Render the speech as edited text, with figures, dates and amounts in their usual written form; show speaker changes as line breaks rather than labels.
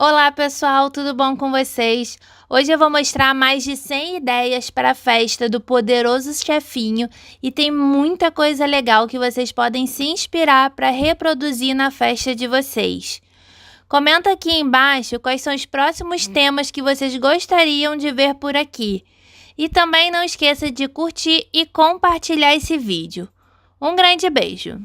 Olá pessoal, tudo bom com vocês? Hoje eu vou mostrar mais de 100 ideias para a festa do Poderoso Chefinho e tem muita coisa legal que vocês podem se inspirar para reproduzir na festa de vocês. Comenta aqui embaixo quais são os próximos temas que vocês gostariam de ver por aqui. E também não esqueça de curtir e compartilhar esse vídeo. Um grande beijo!